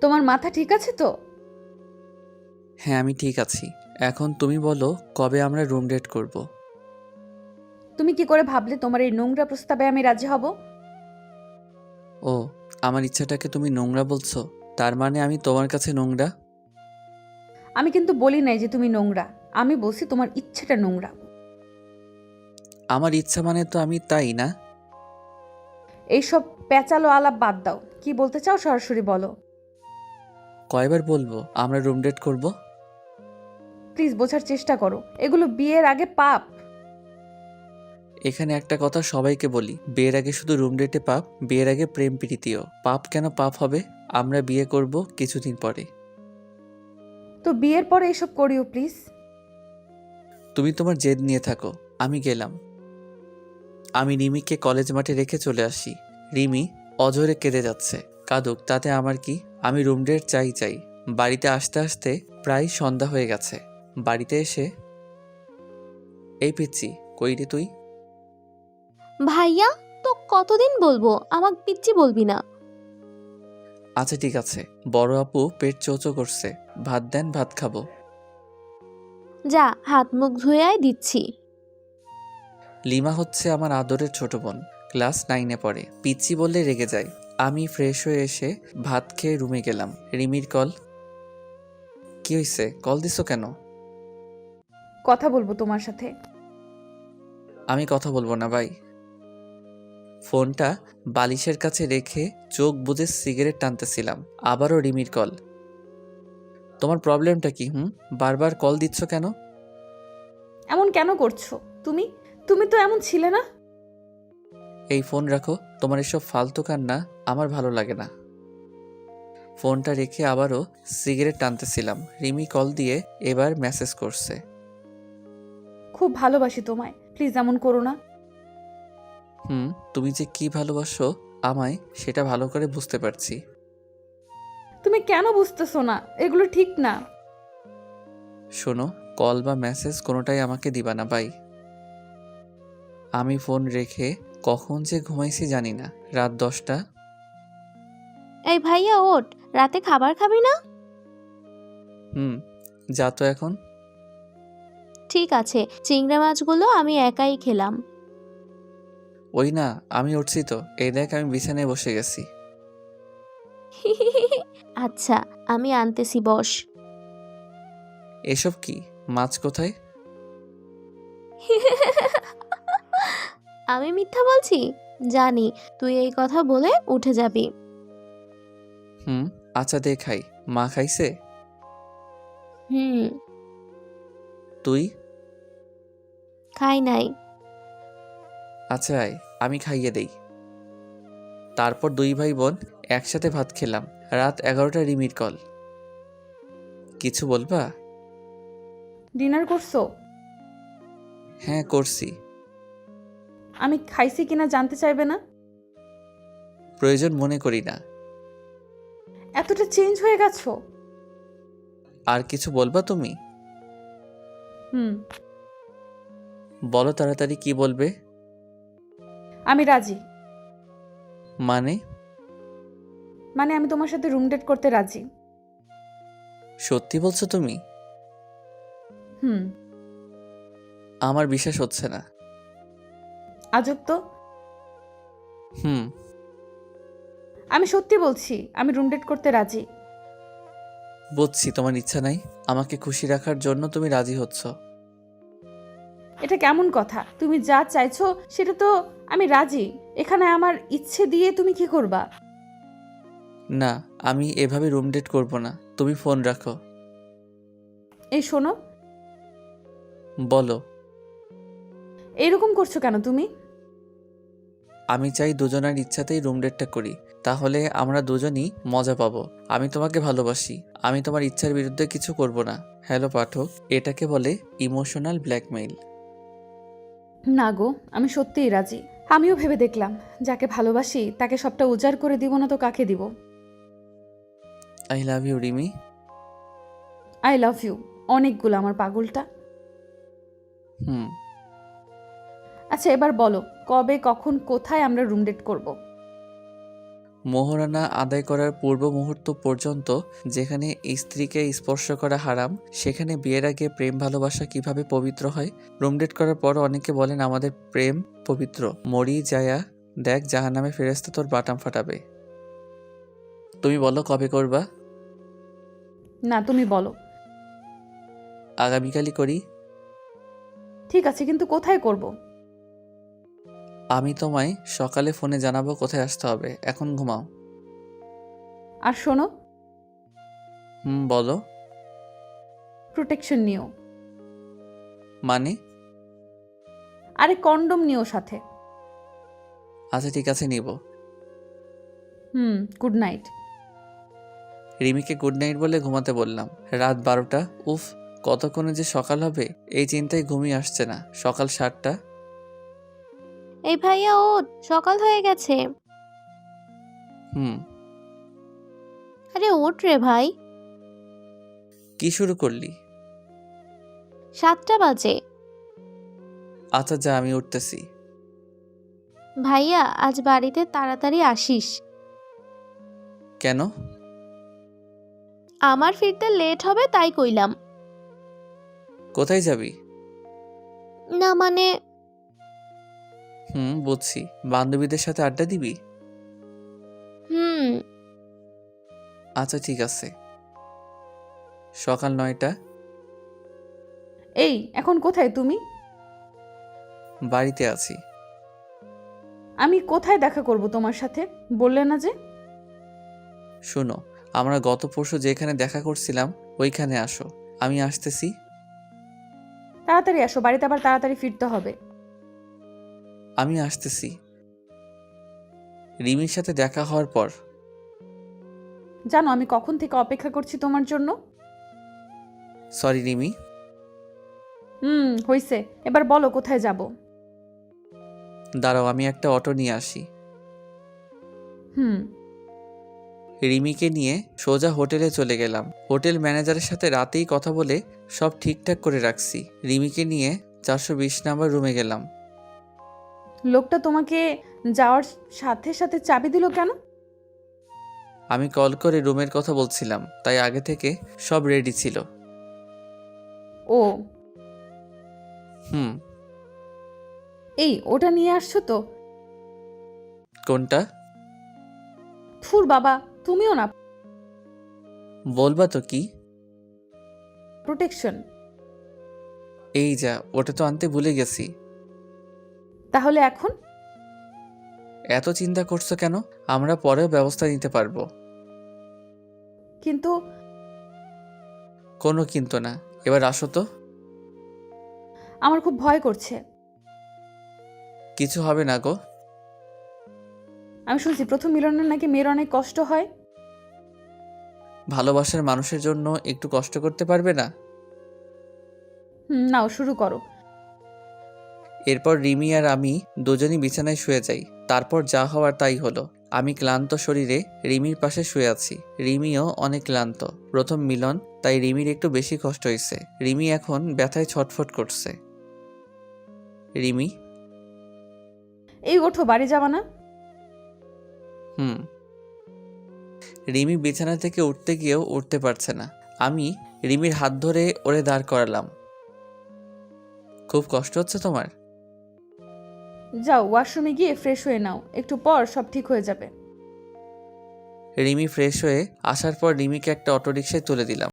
তোমার মাথা ঠিক আছে তো? হ্যাঁ, আমি ঠিক আছি। এখন তুমি বলো, কবে আমরা রুম ডেট করব? তুমি কি করে ভাবলে তোমার এই নোংরা প্রস্তাবে আমি রাজি হব? ও, আমার ইচ্ছাটাকে তুমি নোংরা বলছো? তার মানে আমি তোমার কাছে নোংরা? আমি কিন্তু বলি নাই যে তুমি নোংরা। আমি বলছি তোমার ইচ্ছেটা নোংরা। আমার ইচ্ছা মানে তো আমি তাই না? এইসব প্যাচালো আলাপ বাদ দাও, কি বলতে চাও সরাসরি বলো। কয়বার বলবো আমরা রুম ডেট করব? প্লিজ বোঝার চেষ্টা করো, এগুলো বিয়ের আগে পাপ। এখানে একটা কথা সবাইকে বলি, বিয়ের আগে শুধু রুম ডেটে পাপ, বিয়ের আগে প্রেম প্রীতিও পাপ। কেন পাপ হবে? আমরা বিয়ে করব কিছুদিন পরে। তো বিয়ের পরে এসব করিও প্লিজ। তুমি তোমার জেদ নিয়ে থাকো, আমি গেলাম। আমি রিমিকে কলেজ মাঠে রেখে চলে আসি। রিমি অঝরে কেঁদে যাচ্ছে। কাঁদুক, তাতে আমার কি? আমি রুম ডেট চাই চাই। বাড়িতে আসতে আসতে প্রায় সন্ধ্যা হয়ে গেছে। বাড়িতে এসে, এই পিচ্ছি, কই রে তুই? ভাইয়া, তো কতদিন বলবো আমাকে পিচ্চি বলবি না? আচ্ছা ঠিক আছে। বড় আপু পেট চোচো করছে, ভাত দেন, ভাত খাবো। যা, হাত মুখ ধুয়ে আয়, দিচ্ছি। লিমা হচ্ছে আমার আদরের ছোট বোন, ক্লাস 9-এ পড়ে। পিচ্ছি বললে রেগে যায়। আমি ফ্রেশ হয়ে এসে ভাত খেয়ে রুমে গেলাম। রিমির কল। কি হইছে, কল দিছো কেন? কথা বলবো তোমার সাথে। আমি কথা বলবো না ভাই। ফোনটা বালিশের কাছে রেখে চোখ বুজে সিগারেট টানতেছিলাম। আবারও রিমির কল। তোমার প্রবলেমটা কি? বারবার কল দিচ্ছ কেন? এমন কেন করছো তুমি? তুমি তো এমন ছিলে না। এই ফোন রাখো, তোমার এসব ফালতু কান্না আমার ভালো লাগে না। ফোনটা রেখে আবারও সিগারেট টানতেছিলাম। রিমি কল দিয়ে এবার মেসেজ করছে। খুব ভালোবাসি তোমায়, প্লিজ এমন করো না। তুমি যে কি ভালোবাসো আমায়, সেটা ভালো করে বুঝতে পারছি। তুমি কেন বুঝতেছো না? এগুলো ঠিক না। শোনো, কল বা মেসেজ কোনোটাই আমাকে দিবা না বাই। আমি ফোন রেখে কখন যে ঘুমাইছি জানি না। রাত 10টা। এই ভাইয়া, ওঠ, রাতে খাবার খাবি না? হুম, যা তো এখন। ঠিক আছে, চিংড়ি মাছগুলো আমি একাই খেলাম। ওই না, আমি উঠছি তো, এই দেখ আমি বিছানায় বসে গেছি। আচ্ছা, আমি আনতেছি, বস। এসব কি? মাছ কোথায়? আমি মিথ্যা বলছি? জানি তুই এই কথা বলে উঠে যাবি। হুম, আচ্ছা দে খাই। মা খাইছে? হুম। তুই? খাই নাই। আচ্ছা আয়, আমি খাইয়ে দেই। তারপর দুই ভাই বোন একসাথে ভাত খেলাম। রাত 11টা। রিমির কল। কিছু বলবা? ডিনার করছো? হ্যাঁ করছি। আমি খাইছি কিনা জানতে চাইবে না? প্রয়োজন মনে করি না। এতটা চেঞ্জ হয়ে গেছো? আর কিছু বলবা তুমি? হুম। বলো তাড়াতাড়ি, কি বলবে? আমি রাজি। মানে? মানে আমি তোমার সাথে রুম ডেট করতে রাজি। সত্যি বলছো তুমি? হুম। আমার বিশ্বাস হচ্ছে না। আজব তো। হুম। আমি সত্যি বলছি, আমি রুম ডেট করতে রাজি। বুঝছি তোমার ইচ্ছা নাই। আমাকে খুশি রাখার জন্য তুমি রাজি হচ্ছ। এটা কেমন কথা? তুমি যা চাইছো সেটা তো আমি রাজি। এখানে আমার ইচ্ছে দিয়ে তুমি কি করবা? না, আমি এভাবে রুম ডেট করব না। তুমি ফোন রাখো। এই শোনো। বলো। এরকম করছো কেন তুমি? আমি চাই দুজনের ইচ্ছাতেই রুম ডেটটা করি, তাহলে আমরা দুজনই মজা পাবো। আমি তোমাকে ভালোবাসি, আমি তোমার ইচ্ছার বিরুদ্ধে কিছু করব না। হ্যালো পাঠক, এটাকে বলে ইমোশনাল ব্ল্যাকমেইল। না গো, আমি সত্যিই রাজি। আমিও ভেবে দেখলাম, যাকে ভালোবাসি তাকে সবটা উজাড় করে দিব না তো কাকে দিব? I love you Rimi. I love you অনেকগুলো আমার পাগলটা। হুম। আচ্ছা এবার বলো, কবে, কখন, কোথায় আমরা রুম ডেট করব? মোহরানা আদায় করার পূর্ব মুহূর্ত পর্যন্ত যেখানে স্ত্রীকে স্পর্শ করা হারাম, সেখানে বিয়ের আগে প্রেম ভালোবাসা কিভাবে পবিত্র হয়? রুম ডেট করার পর অনেকে বলেন আমাদের প্রেম পবিত্র। মরি যায়া দেখ জাহান্নামে ফেরেশতা তোর বাটাম ফাটাবে। তুমি বলো কবে করবা? না, তুমি বলো। আগামীকালই করি। ঠিক আছে, কিন্তু কোথায় করব? আমি তোমায় সকালে ফোনে জানাবো কোথায় আসতে হবে। এখন ঘুমাও। আর শোনো, বলো। প্রোটেকশন নিও। মানে? আরে কন্ডম নিও সাথে। আচ্ছা ঠিক আছে, নিব। Good night. রিমিকে গুড নাইট বলে ঘুমাতে বললাম। রাত 12টা। উফ, কতক্ষণে যে সকাল হবে এই চিন্তায় ঘুমিয়ে আসছে না। সকাল 7টা। এই ভাইয়া, ওঠ, সকাল হয়ে গেছে। হুম। আরে ওঠ রে ভাই, কি শুরু করলি? 7টা বাজে। আচ্ছা যা, আমি উঠতেছি। ভাইয়া, আজ বাড়িতে তাড়াতাড়ি আসিস। কেন? আমার ফিরতে লেট হবে তাই কইলাম। কোথায় যাবি? না মানে, বুঝছি। বান্ধবীদের সাথে আড্ডা দিবি? হুম। আচ্ছা ঠিক আছে। সকাল 9টা। এই, এখন কোথায় তুমি? বাড়িতে আছি। আমি কোথায় দেখা করব তোমার সাথে? বললে না যে? শোনো, আমরা গত পরশু যেখানে দেখা করছিলাম ওইখানে আসো। আমি আসতেছি। তাড়াতাড়ি আসো, বাড়িতে আবার তাড়াতাড়ি ফিরতে হবে। আমি আসতেছি। রিমির সাথে দেখা হওয়ার পর। জানো আমি কখন থেকে অপেক্ষা করছি তোমার জন্য? সরি রিমি। হইছে, এবার বলো কোথায় যাব? দাঁড়াও, আমি একটা অটো নিয়ে আসি। রিমিকে নিয়ে সোজা হোটেলে চলে গেলাম। হোটেল ম্যানেজারের সাথে রাতেই কথা বলে সব ঠিকঠাক করে রাখছি। রিমিকে নিয়ে 420 নাম্বার রুমে গেলাম। লোকটা তোমাকে যাওয়ার সাথে সাথে চাবি দিল কেন? আমি কল করে রুমের কথা বলছিলাম, তাই আগে থেকে সব রেডি ছিল। ও, হুম। এই ওটা নিয়ে আসছো তো? কোনটা? থুর বাবা, তুমিও না। বলবা তো কি? প্রোটেকশন। এই যা, ওটা তো আনতে ভুলে গেছি। তাহলে এখন? এত চিন্তা করছো কেন? আমরা পরেও ব্যবস্থা নিতে পারবো। কিন্তু কোনো কিন্তু না, এবার আসো তো। আমার খুব ভয় করছে। কিছু হবে না গো। আমি শুনছি প্রথম মিলনের নাকি মেয়ের অনেক কষ্ট হয়। ভালোবাসার মানুষের জন্য একটু কষ্ট করতে পারবে না? নাও শুরু করো। এরপর রিমি আর আমি দুজনই বিছানায় শুয়ে যাই। তারপর যা হওয়ার তাই হলো। আমি ক্লান্ত শরীরে রিমির পাশে শুয়ে আছি। রিমিও অনেক ক্লান্ত। প্রথম মিলন, তাই রিমির একটু বেশি কষ্ট হয়েছে। রিমি এখন ব্যথায় ছটফট করছে। রিমি। এই ওঠো, বাড়ি যাবা না? রিমি বিছানা থেকে উঠতে গিয়েও উঠতে পারছে না। আমি রিমির হাত ধরে ওরে দাঁড় করালাম। খুব কষ্ট হচ্ছে তোমার? যাও ওয়াশরুমে গিয়ে ফ্রেশ হয়ে নাও, একটু পর সব ঠিক হয়ে যাবে। রিমি ফ্রেশ হয়ে আসার পর রিমিকে একটা অটোরিকশায় তুলে দিলাম।